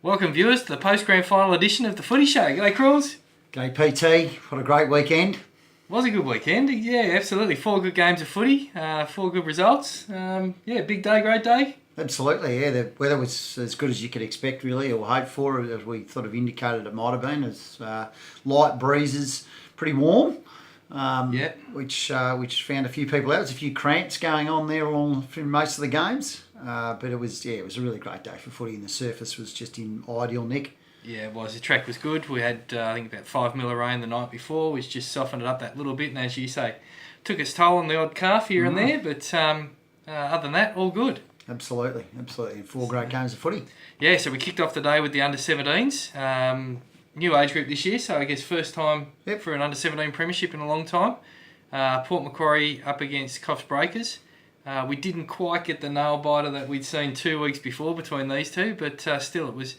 Welcome viewers to the post-grand final edition of the Footy Show. G'day Crawls. G'day PT, what a great weekend. Was a good weekend. Yeah, absolutely. 4 good games of footy, 4 good results. Big day, great day. Absolutely, yeah. The weather was as good as you could expect, really, or hope for, as we sort of indicated it might have been. It's light breezes, pretty warm. Which found a few people out. There's a few cramps going on there for most of the games. But it was a really great day for footy, and the surface was just in ideal nick. Yeah, it was. The track was good. We had, I think, about 5 mil of rain the night before, which just softened it up that little bit. And as you say, took its toll on the odd calf here and there. But other than that, all good. Absolutely. And 4 great games of footy. Yeah, so we kicked off the day with the under-17s. New age group this year, so I guess first time for an under-17 premiership in a long time. Port Macquarie up against Coffs Breakers. We didn't quite get the nail biter that we'd seen 2 weeks before between these two, but still it was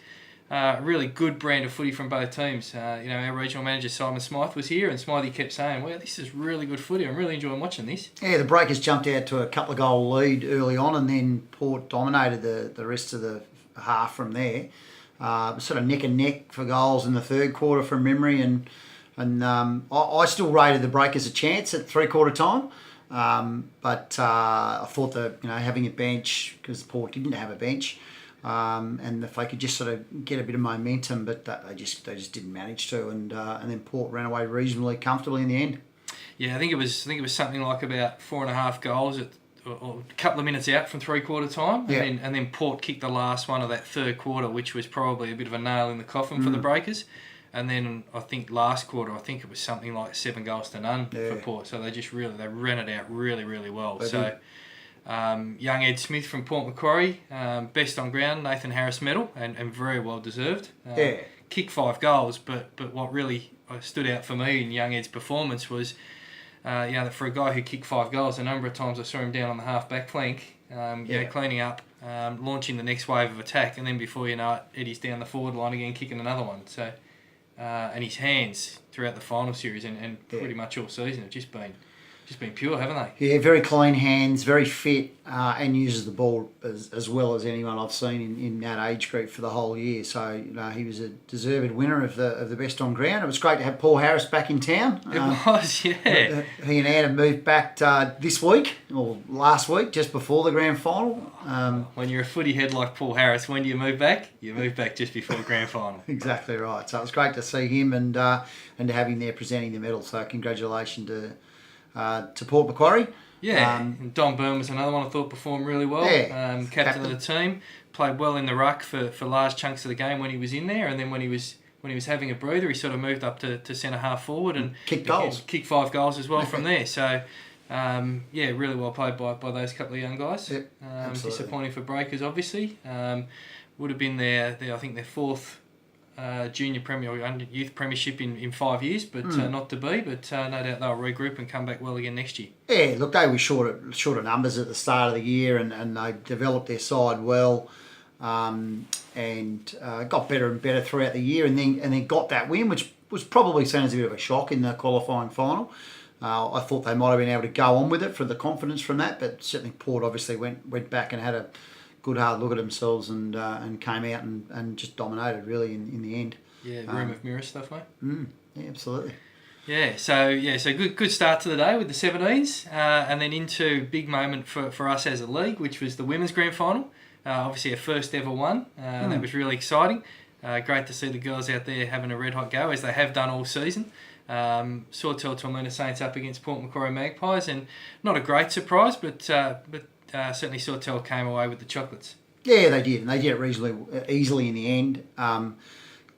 a really good brand of footy from both teams. Our regional manager Simon Smythe was here, and Smythe kept saying, well, this is really good footy. I'm really enjoying watching this. Yeah, the Breakers jumped out to a couple of goal lead early on, and then Port dominated the rest of the half from there. Sort of neck and neck for goals in the third quarter from memory, and I still rated the Breakers a chance at 3/4 time. But I thought that having a bench, because Port didn't have a bench, and if they could just sort of get a bit of momentum, but they just didn't manage to, and then Port ran away reasonably comfortably in the end. Yeah, I think it was something like about 4.5 goals or a couple of minutes out from 3/4 time, and then Port kicked the last one of that third quarter, which was probably a bit of a nail in the coffin for the Breakers. And then I think last quarter, it was something like 7 goals to none for Port. So they just they ran it out really, really well. Young Ed Smith from Port Macquarie, best on ground, Nathan Harris medal, and very well deserved. Kicked 5 goals, but what really stood out for me in young Ed's performance was, that for a guy who kicked 5 goals, a number of times I saw him down on the half-back flank, cleaning up, launching the next wave of attack, and then before you know it, Eddie's down the forward line again, kicking another one. So. And his hands throughout the final series and pretty much all season have just been pure, haven't they? Yeah, very clean hands, very fit, and uses the ball as well as anyone I've seen in that age group for the whole year. So he was a deserved winner of the best on ground. It was great to have Paul Harris back in town. It was, yeah. He and Adam moved back this week or last week, just before the grand final. When you're a footy head like Paul Harris, when do you move back? You move back just before the grand final. Exactly right. So it was great to see him and to have him there presenting the medal. So congratulations to Port Macquarie. And Don Byrne was another one I thought performed really well. Captain of the team, played well in the ruck for large chunks of the game when he was in there, and then when he was having a breather, he sort of moved up to centre half forward and kicked 5 goals as well from there. So really well played by those couple of young guys. Disappointing for Breakers, obviously. Would have been their 4th junior premier or youth premiership in 5 years, but not to be. But no doubt they'll regroup and come back well again next year. Yeah, look, they were short of numbers at the start of the year, and they developed their side well, and got better and better throughout the year, and then got that win, which was probably seen as a bit of a shock in the qualifying final. I thought they might have been able to go on with it for the confidence from that, but certainly Port obviously went back and had a good hard look at themselves and came out and just dominated really in the end. Yeah, room of mirror stuff, mate. Yeah, absolutely. So good start to the day with the 17s, and then into big moment for us as a league, which was the women's grand final. Obviously, our first ever one, and that was really exciting. Great to see the girls out there having a red hot go as they have done all season. Sawtell Tormina Saints up against Port Macquarie Magpies, and not a great surprise, but certainly Sawtell came away with the chocolates. Yeah, they did, and they did it reasonably easily in the end.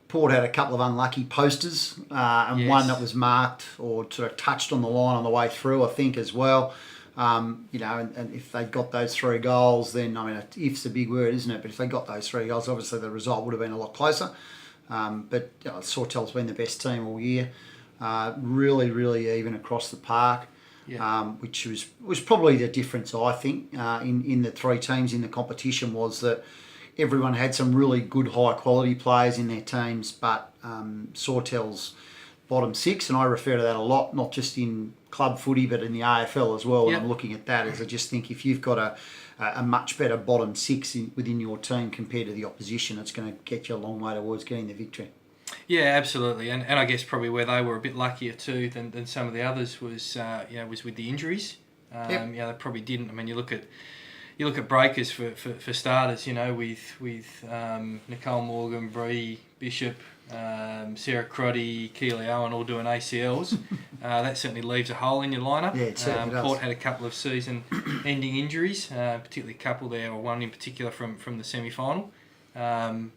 Port had a couple of unlucky posters, and one that was marked or sort of touched on the line on the way through, I think, as well. And if they got those 3 goals, then, if's a big word, isn't it? But if they got those 3 goals, obviously the result would have been a lot closer. But Sawtell's been the best team all year. Really, really even across the park. Which was probably the difference, I think, in the 3 teams in the competition, was that everyone had some really good high quality players in their teams, but Sawtell's bottom 6, and I refer to that a lot, not just in club footy but in the AFL as well. And I'm looking at that as I just think if you've got a much better bottom six within your team compared to the opposition, it's going to get you a long way towards getting the victory. Yeah, absolutely, and I guess probably where they were a bit luckier too than some of the others was was with the injuries. Yep. They probably didn't. I mean, you look at breakers for starters. With Nicole Morgan, Bree Bishop, Sarah Crotty, Keely Owen all doing ACLs. That certainly leaves a hole in your lineup. Yeah, it certainly does. Port had a couple of season-ending injuries, particularly a couple there, or one in particular from the semi-final. I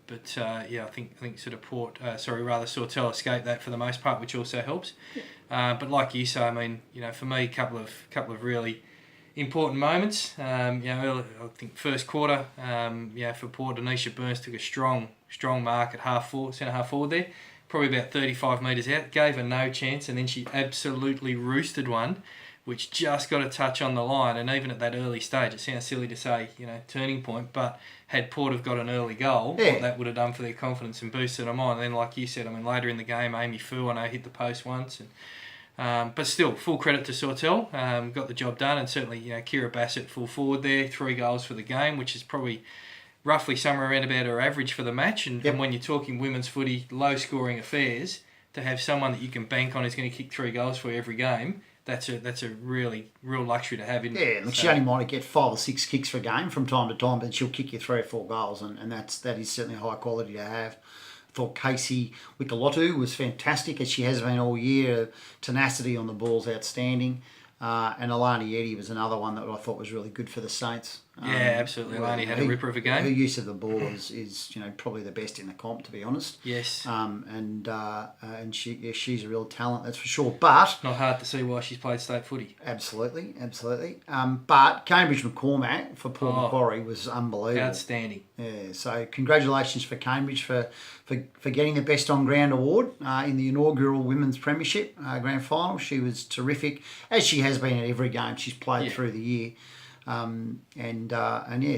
think sort of Sawtell escaped that for the most part, which also helps. But like you say, I mean, for me, a couple of really important moments. I think first quarter, for Port, Anisha Burns took a strong mark at centre half forward there, probably about 35 metres out, gave her no chance, and then she absolutely roosted one, which just got a touch on the line. And even at that early stage, it sounds silly to say, turning point, but had Port have got an early goal, what that would have done for their confidence and boosted them on. And then, like you said, I mean, later in the game, Amy Fu, I know, hit the post once. But still, full credit to Sawtell, got the job done. And certainly, Kira Bassett, full forward there, 3 goals for the game, which is probably roughly somewhere around about her average for the match. And when you're talking women's footy, low-scoring affairs, to have someone that you can bank on who's going to kick 3 goals for you every game, that's a really real luxury to have, isn't it? Yeah, look, she only might get 5 or 6 kicks for a game from time to time, but she'll kick you 3 or 4 goals, and that is certainly high quality to have. I thought Casey Wikalotu was fantastic, as she has been all year. Tenacity on the ball's outstanding. And Alani Eddy was another one that I thought was really good for the Saints. Absolutely. Alani had a ripper of a game. Her use of the ball is probably the best in the comp, to be honest. Yes. And she's a real talent, that's for sure. But not hard to see why she's played state footy. Absolutely. But Cambridge McCormack for Port Macquarie was unbelievable. Outstanding. Yeah. So congratulations for Cambridge for getting the Best on Ground award in the inaugural Women's Premiership Grand Final. She was terrific, as she has been at every game she's played through the year.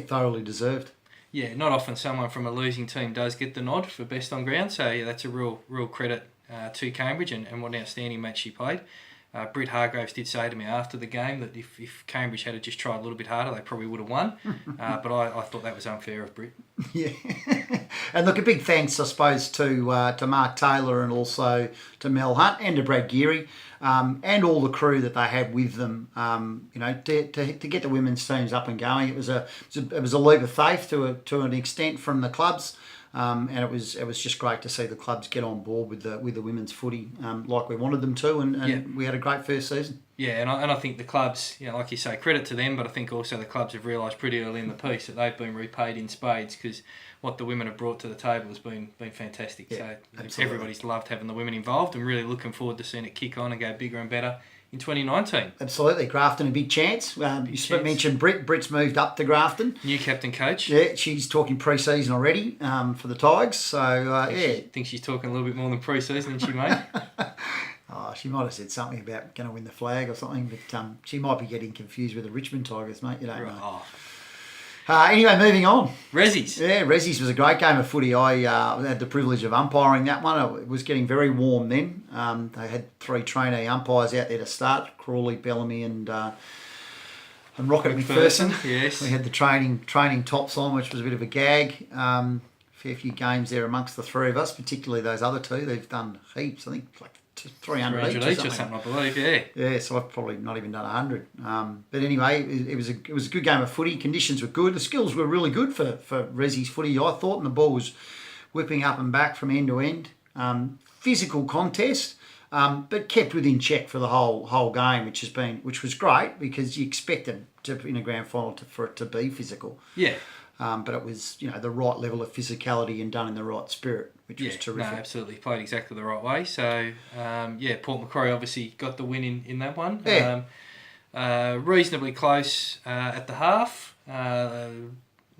Thoroughly deserved. Yeah, not often someone from a losing team does get the nod for Best on Ground, so that's a real credit to Cambridge and what an outstanding match she played. Britt Hargraves did say to me after the game that if Cambridge had just tried a little bit harder, they probably would have won. But I thought that was unfair of Britt. Yeah. And look, a big thanks, I suppose, to Mark Taylor and also to Mel Hunt and to Brad Geary and all the crew that they had with them. To get the women's teams up and going, it was a leap of faith to an extent from the clubs. And it was just great to see the clubs get on board with the women's footy like we wanted them to, and we had a great first season. Yeah, and I think the clubs, like you say, credit to them, but I think also the clubs have realised pretty early in the piece that they've been repaid in spades, because what the women have brought to the table has been fantastic. Yeah, so everybody's loved having the women involved, and really looking forward to seeing it kick on and go bigger and better in 2019. Absolutely. Grafton, a big chance. You mentioned Britt. Britt's moved up to Grafton. New captain coach. Yeah, she's talking pre-season already for the Tigers. So, I think she's talking a little bit more than pre-season than she may. She might have said something about going to win the flag or something, but she might be getting confused with the Richmond Tigers, mate. You don't know. Anyway, moving on. Rezzies. Yeah, Rezzies was a great game of footy. I had the privilege of umpiring that one. It was getting very warm then. They had 3 trainee umpires out there to start, Crawley, Bellamy and Rocket McPherson. Yes. We had the training tops on, which was a bit of a gag. Fair few games there amongst the 3 of us, particularly those other 2. They've done heaps, I think, like 300 each or something, I believe, yeah. Yeah, so I've probably not even done 100. But anyway, it was a good game of footy. Conditions were good. The skills were really good for Rezzies footy, I thought, and the ball was whipping up and back from end to end. Physical contest, but kept within check for the whole game, which was great, because you expected in a grand final for it to be physical. Yeah. But it was, the right level of physicality and done in the right spirit, which was terrific. No, absolutely. Played exactly the right way. So, Port Macquarie obviously got the win in that one. Yeah. Reasonably close at the half. A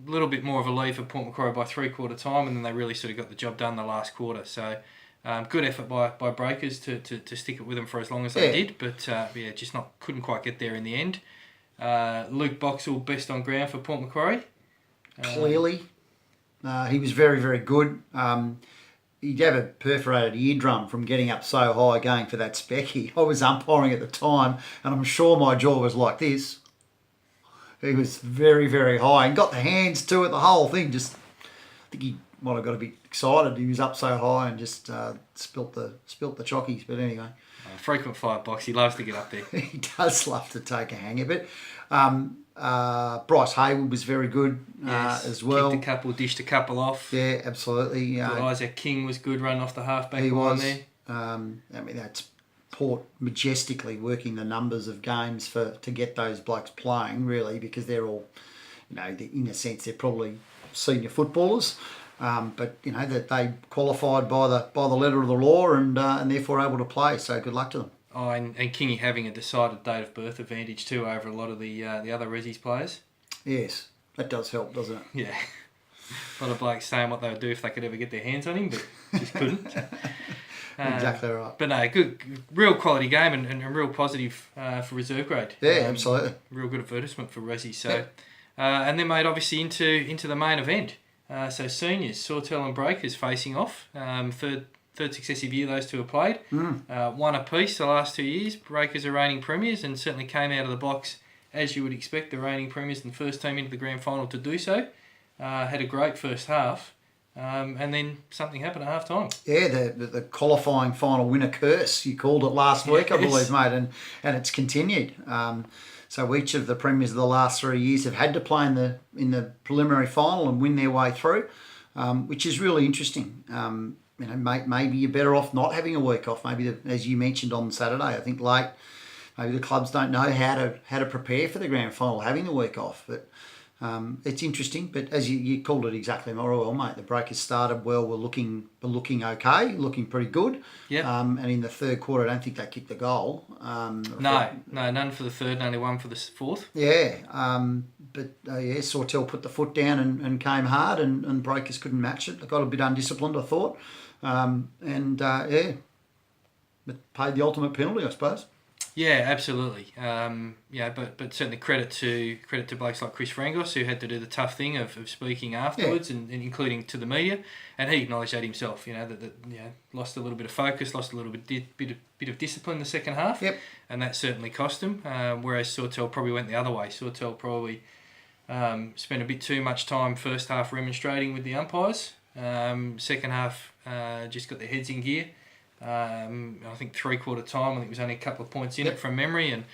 little bit more of a lead for Port Macquarie by 3/4 time, and then they really sort of got the job done the last quarter. So, good effort by Breakers to stick it with them for as long as they did, but just couldn't quite get there in the end. Luke Boxall, best on ground for Port Macquarie. Clearly, he was very, very good. He'd have a perforated eardrum from getting up so high going for that specky. I was umpiring at the time, and I'm sure my jaw was like this. He was very, very high and got the hands to it, the whole thing. Just, I think he might have got a bit excited. He was up so high and just spilt the chockies. But anyway. Frequent fight box. He loves to get up there. He does love to take a hang of it. Bryce Hayward was very good as well. Kicked a couple, dished a couple off. Yeah, absolutely. Isaac King was good, running off the halfback line was there. I mean, that's Port majestically working the numbers of games to get those blokes playing, really, because they're all, in a sense, they're probably senior footballers. But that they qualified by the letter of the law and therefore able to play. So good luck to them. Oh, and Kingy having a decided date of birth advantage too over a lot of the other Rezzies players. Yes, that does help, doesn't it? Yeah. A lot of blokes saying what they would do if they could ever get their hands on him, but just couldn't. Exactly right. But no, good, real quality game and real positive for reserve grade. Yeah, absolutely. Real good advertisement for Rezzy. So, and then made obviously into the main event. So seniors, Sawtell and Breakers facing off. Third successive year those two have played. One apiece the last 2 years. Breakers are reigning premiers and certainly came out of the blocks as you would expect the reigning premiers and first team into the grand final to do so. Had a great first half. And then something happened at half time. Yeah, the qualifying final winner curse, you called it last week, I believe, mate, and it's continued. So each of the premiers of the last 3 years have had to play in the preliminary final and win their way through, which is really interesting. Maybe you're better off not having a week off. Maybe, as you mentioned on Saturday, I think late, maybe the clubs don't know how to prepare for the grand final, having the week off. But it's interesting. But as you called it exactly well, mate, the Breakers started well. We're looking okay, looking pretty good. Yeah. And in the third quarter, I don't think they kicked the goal. No, none for the third, and only one for the fourth. Yeah. Sawtell put the foot down and came hard, and Breakers couldn't match it. They got a bit undisciplined, I thought. But paid the ultimate penalty, I suppose. Yeah, absolutely. But certainly credit to blokes like Chris Frangos, who had to do the tough thing of speaking afterwards and including to the media, and he acknowledged that himself. Lost a little bit of focus, lost a little bit of discipline in the second half, and that certainly cost him. Whereas Sawtell probably went the other way. Sawtell probably spent a bit too much time first half remonstrating with the umpires. Second half just got their heads in gear. I think 3/4 time, I think it was only a couple of points in it from memory, and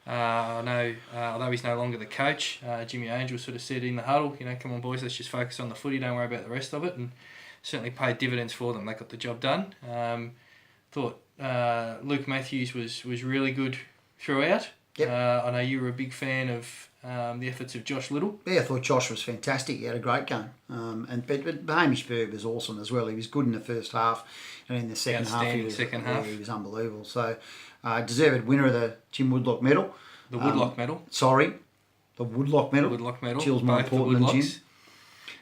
I know, although he's no longer the coach, Jimmy Angel sort of said in the huddle, come on boys, let's just focus on the footy, don't worry about the rest of it, and certainly paid dividends for them. They got the job done. Thought Luke Matthews was really good throughout. I know you were a big fan of the efforts of Josh Little. Yeah, I thought Josh was fantastic. He had a great game. But Hamish Berg was awesome as well. He was good in the first half, and in the second half he was unbelievable. So deserved winner of the Tim Woodlock medal. The Woodlock medal. Sorry, the Woodlock medal. The Woodlock medal. Chill's more important than Jim.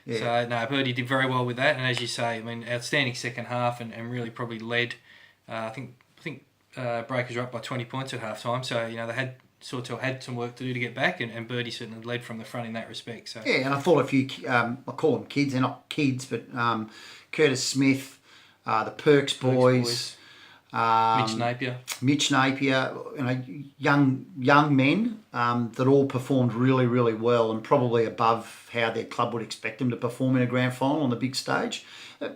Yeah. So Birdie did very well with that, and as you say, outstanding second half, and really probably led. I think Breakers were up by 20 points at half time, so Sawtell had some work to do to get back, and Birdie certainly led from the front in that respect. So yeah, and I thought a few, I call them kids, they're not kids, but Curtis Smith, the Perks boys. Mitch Napier, young men that all performed really, really well, and probably above how their club would expect them to perform in a grand final on the big stage.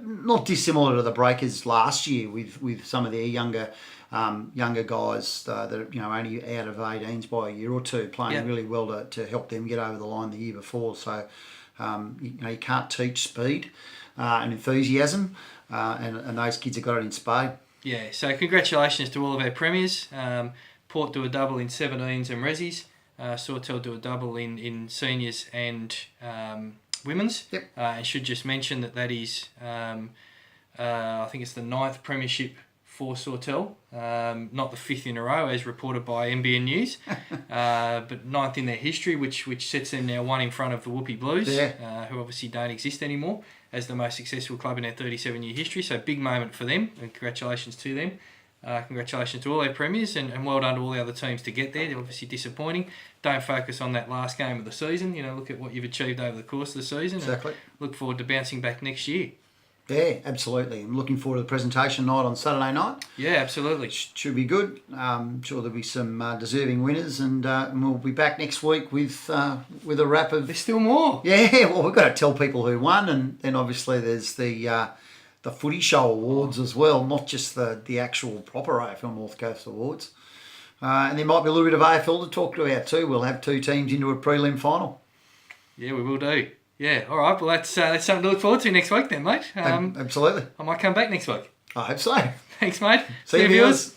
Not dissimilar to the Breakers last year with some of their younger guys that are only out of 18s by a year or two, playing really well to help them get over the line the year before. So you can't teach speed and enthusiasm, and those kids have got it in spade. Yeah, so congratulations to all of our premiers. Port do a double in 17s and Rezzies. Sawtell do a double in seniors and women's. Yep. And should just mention that is, I think it's the 9th premiership for Sawtell, not the 5th in a row as reported by NBN News, but 9th in their history, which sets them now one in front of the Whoopie Blues, who obviously don't exist anymore, as the most successful club in their 37-year history. So big moment for them, and congratulations to them. Congratulations to all their premiers, and well done to all the other teams to get there. They're obviously disappointing. Don't focus on that last game of the season. Look at what you've achieved over the course of the season. Exactly. And look forward to bouncing back next year. Yeah, absolutely. I'm looking forward to the presentation night on Saturday night. Yeah, absolutely. Should be good. Sure there'll be some deserving winners, and we'll be back next week with a wrap of. There's still more. Yeah, well, we've got to tell people who won, and then obviously there's the Footy Show Awards as well, not just the actual proper AFL North Coast Awards. And there might be a little bit of AFL to talk about too. We'll have 2 teams into a prelim final. Yeah, we will do. Yeah, all right. Well, that's something to look forward to next week then, mate. Absolutely. I might come back next week. I hope so. Thanks, mate. See you, viewers.